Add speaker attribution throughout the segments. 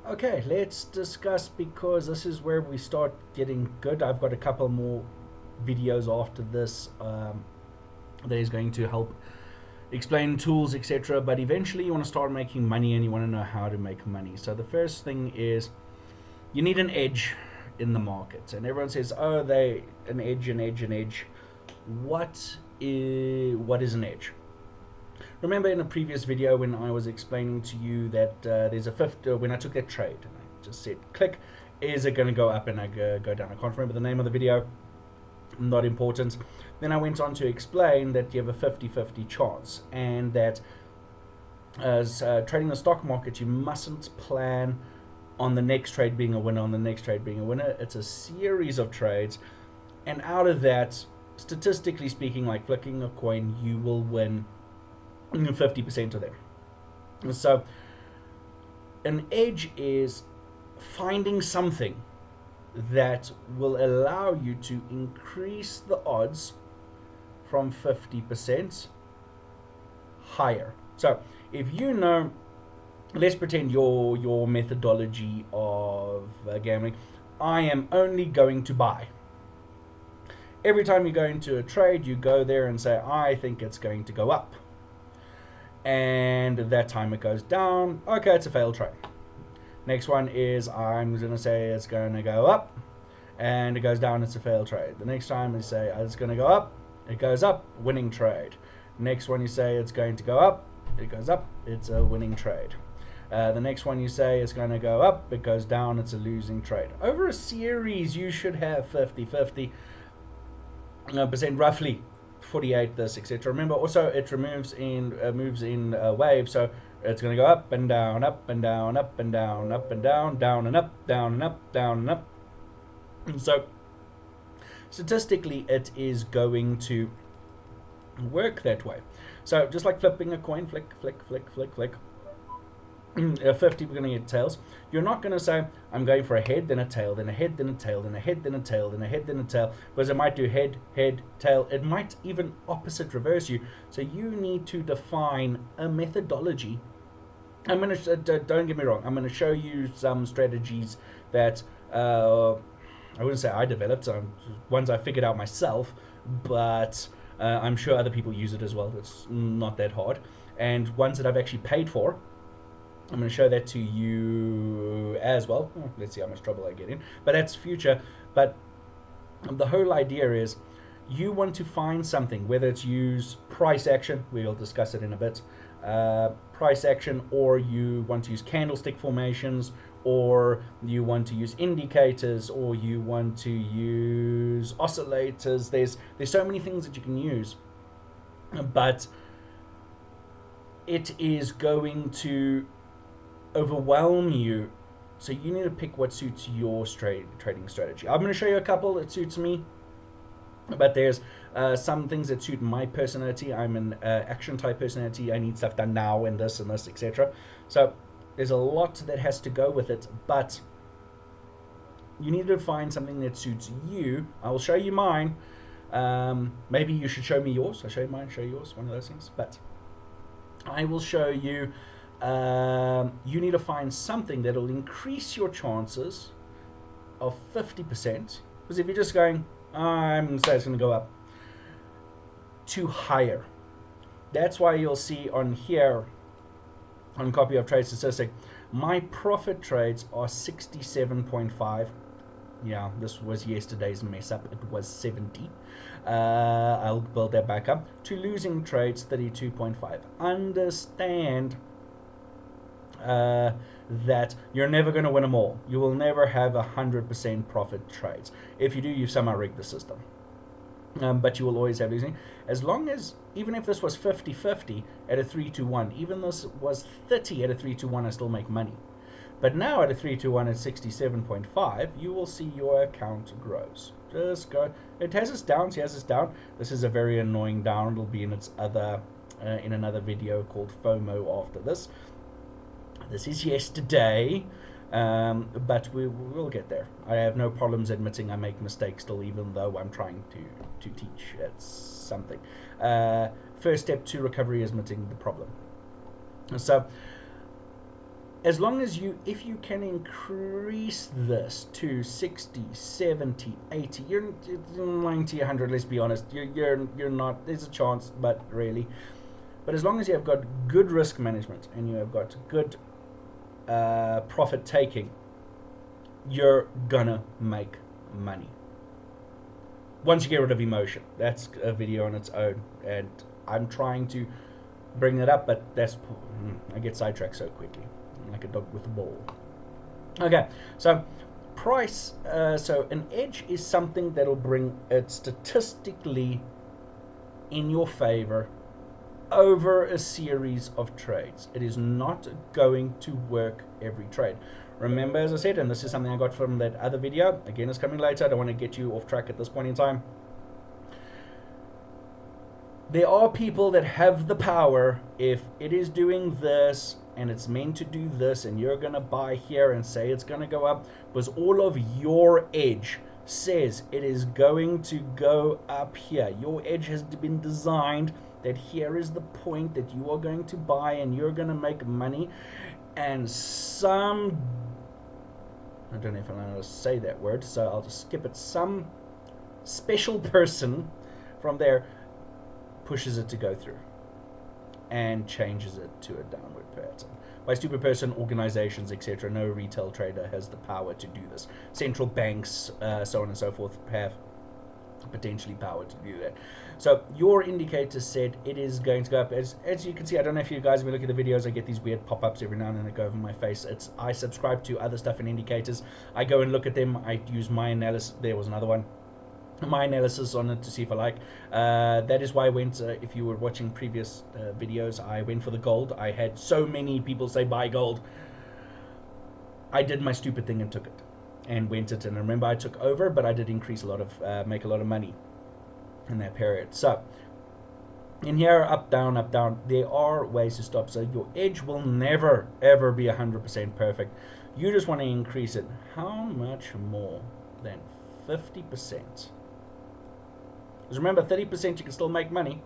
Speaker 1: Okay, let's discuss, because this is where we start getting good. I've got a couple more videos after this that is going to help explain tools, etc. But eventually you want to start making money and you want to know how to make money. So the first thing is you need an edge in the market. And everyone says, oh, an edge. What is an edge? Remember in a previous video when I was explaining to you that there's a fifth, when I took that trade, and I just said click, is it going to go up and I go down? I can't remember the name of the video, not important. Then I went on to explain that you have a 50-50 chance, and that as trading the stock market, you mustn't plan on the next trade being a winner, on the next trade being a winner. It's a series of trades, and out of that, statistically speaking, like flicking a coin, you will win 50% of them. So an edge is finding something that will allow you to increase the odds from 50% higher. So if you know, let's pretend your methodology of gambling, I am only going to buy. Every time you go into a trade, you go there and say, I think it's going to go up. And at that time it goes down. Okay, it's a failed trade. Next one is I'm going to say it's going to go up, and it goes down, it's a failed trade. The next time you say it's going to go up, it goes up, winning trade. Next one you say it's going to go up, it goes up, it's a winning trade. The next one you say it's going to go up, it goes down, it's a losing trade. Over a series you should have 50-50% roughly. 48 this, etc. Remember also it moves in waves, so it's going to go up and down, up and down, up and down, up and down, down and up, down and up, down and up. And so statistically it is going to work that way. So just like flipping a coin, flick, flick, flick, flick, flick, 50, we're going to get tails. You're not going to say I'm going for a head, then a tail, then a head, then a tail, then a head, then a tail, then a head, then a tail, because it might do head, head, tail. It might even opposite reverse you. So you need to define a methodology. I'm going to don't get me wrong, I'm going to show you some strategies that I wouldn't say I developed, ones I figured out myself, but I'm sure other people use it as well. It's not that hard, and ones that I've actually paid for. I'm going to show that to you as well. Let's see how much trouble I get in. But that's future. But the whole idea is you want to find something, whether it's use price action, we'll discuss it in a bit, price action, or you want to use candlestick formations, or you want to use indicators, or you want to use oscillators. There's so many things that you can use. But it is going to overwhelm you, so you need to pick what suits your trading strategy. I'm going to show you a couple that suits me, but there's some things that suit my personality. I'm an action type personality. I need stuff done now and this, etc. So there's a lot that has to go with it, but you need to find something that suits you. I will show you mine. Maybe you should show me yours. I'll show you mine, show you yours, one of those things. But I will show you. You need to find something that will increase your chances of 50%. Because if you're just going, I'm going to say it's going to go up, to higher. That's why you'll see on here, on copy of trade statistic, my profit trades are 67.5. Yeah, this was yesterday's mess up. It was 70. I'll build that back up. To losing trades, 32.5. Understand that you're never going to win them all. You will never have 100% profit trades. If you do, you've somehow rigged the system. But you will always have losing. As long as, even if this was 50-50 at a 3-1, even this was 30 at a 3-1, I still make money. But now at a 3-1 at 67.5, you will see your account grows. Just go. It has its downs, it has its down. This is a very annoying down. It'll be in its other, in another video called FOMO after this. This is yesterday, but we'll get there. I have no problems admitting I make mistakes still, even though I'm trying to teach. It's something. First step to recovery is admitting the problem. So as long as if you can increase this to 60, 70, 80, you're 90, 100, let's be honest, you're not, there's a chance, but really. But as long as you have got good risk management and you have got good profit taking, you're gonna make money. Once you get rid of emotion, that's a video on its own, and I'm trying to bring it up, but I get sidetracked so quickly, like a dog with a ball. Okay, so price. So an edge is something that'll bring it statistically in your favor over a series of trades. It is not going to work every trade. Remember, as I said, and this is something I got from that other video, again, it's coming later, I don't want to get you off track at this point in time. There are people that have the power, if it is doing this and it's meant to do this and you're going to buy here and say it's going to go up, because all of your edge says it is going to go up here. Your edge has been designed that here is the point that you are going to buy and you're going to make money, and I don't know if I'm going to say that word, so I'll just skip it. Some special person from there pushes it to go through and changes it to a downward pattern. By stupid person, organizations, etc. No retail trader has the power to do this. Central banks, so on and so forth, have potentially power to do that. So your indicator said it is going to go up. As you can see, I don't know if you guys, when you look at the videos, I get these weird pop-ups every now and then that go over my face. I subscribe to other stuff and indicators. I go and look at them. I use my analysis. There was another one. My analysis on it to see if I like. That is why I went, if you were watching previous videos, I went for the gold. I had so many people say buy gold. I did my stupid thing and took it and went it. And remember, I took over, but I did increase a lot of, make a lot of money in that period. So in here, up, down, up, down, there are ways to stop. So your edge will never, ever be 100% perfect. You just want to increase it. How much more than 50%? Because remember, 30% you can still make money.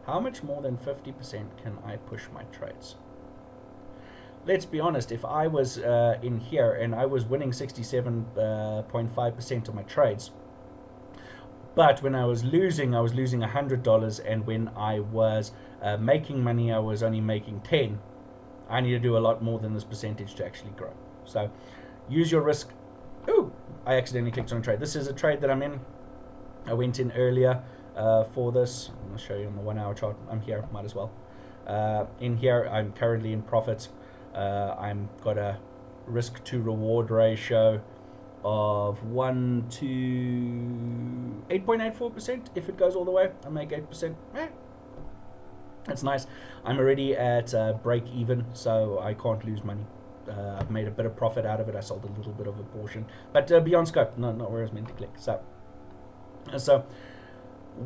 Speaker 1: How much more than 50% can I push my trades? Let's be honest, if I was in here and I was winning 67.5% of my trades, but when I was losing $100, and when I was making money, I was only making 10, I need to do a lot more than this percentage to actually grow. So use your risk. Ooh, I accidentally clicked on a trade. This is a trade that I'm in. I went in earlier for this. I'm going to show you on the 1 hour chart. I'm here, might as well. In here, I'm currently in profit. I'm got a risk to reward ratio of 1 to 8.84%. If it goes all the way, I make 8%. That's nice. I'm already at break even, so I can't lose money. I've made a bit of profit out of it. I sold a little bit of a portion, but beyond scope, not where I was meant to click. So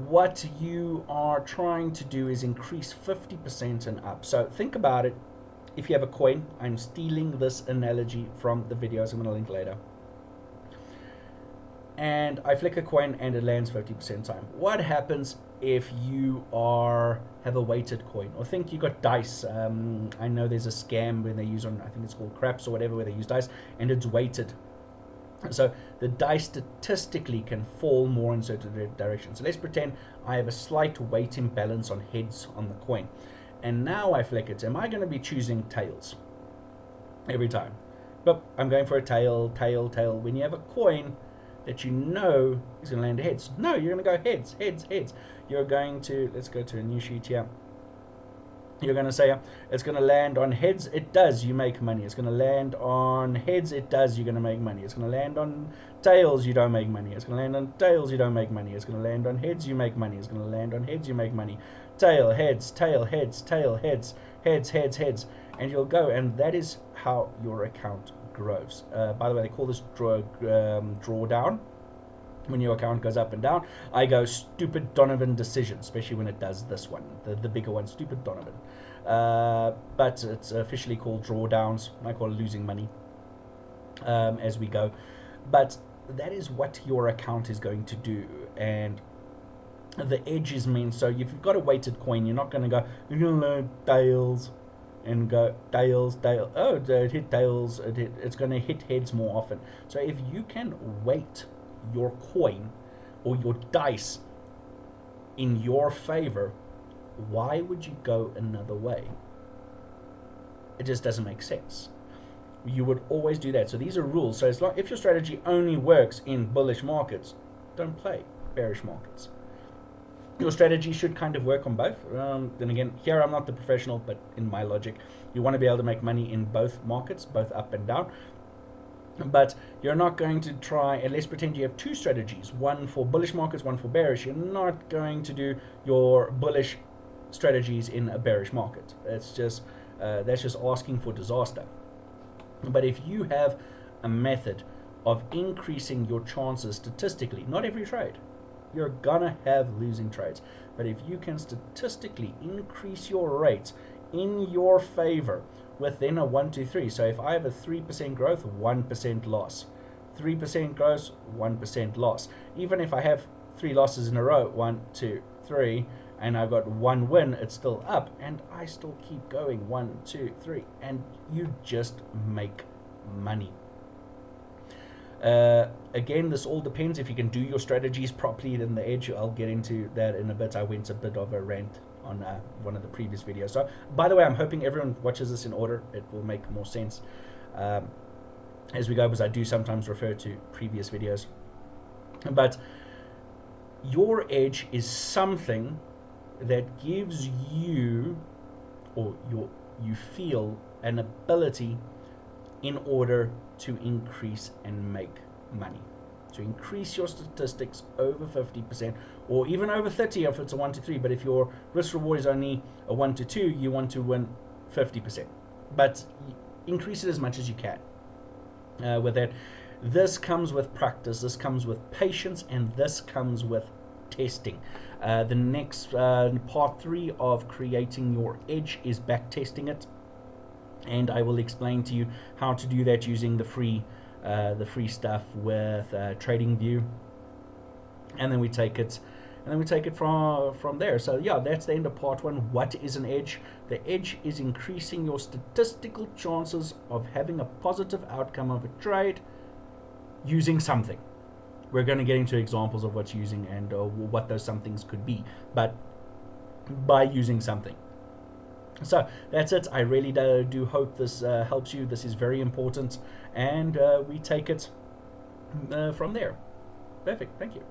Speaker 1: what you are trying to do is increase 50% and up. So think about it. If you have a coin, I'm stealing this analogy from the videos I'm going to link later. And I flick a coin and it lands 50% time. What happens if you have a weighted coin? Or think you got dice. I know there's a scam when they use on, I think it's called craps or whatever, where they use dice and it's weighted. So the dice statistically can fall more in certain directions. So let's pretend I have a slight weight imbalance on heads on the coin. And now I flick it. Am I going to be choosing tails every time? But I'm going for a tail, tail, tail. When you have a coin that you know is going to land heads. No, you're going to go heads, heads, heads. You're going to, let's go to a new sheet here. You're going to say, it's going to land on heads, it does, you make money. It's going to land on heads, it does, you're going to make money. It's going to land on tails, you don't make money. It's going to land on tails, you don't make money. It's going to land on heads, you make money. It's going to land on heads, you make money. Tail, heads, tail, heads, tail, heads, heads, heads, heads. And you'll go, and that is how your account grows. By the way, they call this drawdown. When your account goes up and down, I go stupid Donovan decision, especially when it does this one, the bigger one, stupid Donovan. But it's officially called drawdowns. I call it losing money as we go. But that is what your account is going to do. And the edge is meant, so if you've got a weighted coin, you're not going to go, you're going to learn tails. and go tails, tail. Oh, it hit tails. It's going to hit heads more often. So if you can weight your coin or your dice in your favor, why would you go another way? It just doesn't make sense. You would always do that. So these are rules. So if your strategy only works in bullish markets, don't play bearish markets. Your strategy should kind of work on both. Then again, here I'm not the professional, but in my logic, you want to be able to make money in both markets, both up and down. But you're not going to try, and let's pretend you have two strategies, one for bullish markets, one for bearish. You're not going to do your bullish strategies in a bearish market. That's just asking for disaster. But if you have a method of increasing your chances statistically, not every trade, you're gonna have losing trades, but if you can statistically increase your rates in your favor within a 1, 2, 3, so if I have a 3% growth, 1% loss, 3% growth, 1% loss, even if I have 3 losses in a row, 1, 2, 3, and I've got 1 win, it's still up, and I still keep going, 1, 2, 3, and you just make money. Again, this all depends if you can do your strategies properly in the edge. I'll get into that in a bit. I went a bit of a rant on one of the previous videos. So, by the way, I'm hoping everyone watches this in order. It will make more sense as we go, because I do sometimes refer to previous videos. But your edge is something that gives you, or you feel, an ability in order to increase and make money. To increase your statistics over 50% or even over 30 if it's a 1 to 3, but if your risk reward is only a 1 to 2, you want to win 50%. But increase it as much as you can. With that, this comes with practice, this comes with patience, and this comes with testing. The next part 3 of creating your edge is back testing it. And I will explain to you how to do that using the free stuff with TradingView, and then we take it from there. So yeah, that's the end of part 1. What is an edge? The edge is increasing your statistical chances of having a positive outcome of a trade using something. We're going to get into examples of what's using and what those somethings could be, but by using something. So that's it. I really do hope this helps you. This is very important, and we take it from there. Perfect. Thank you.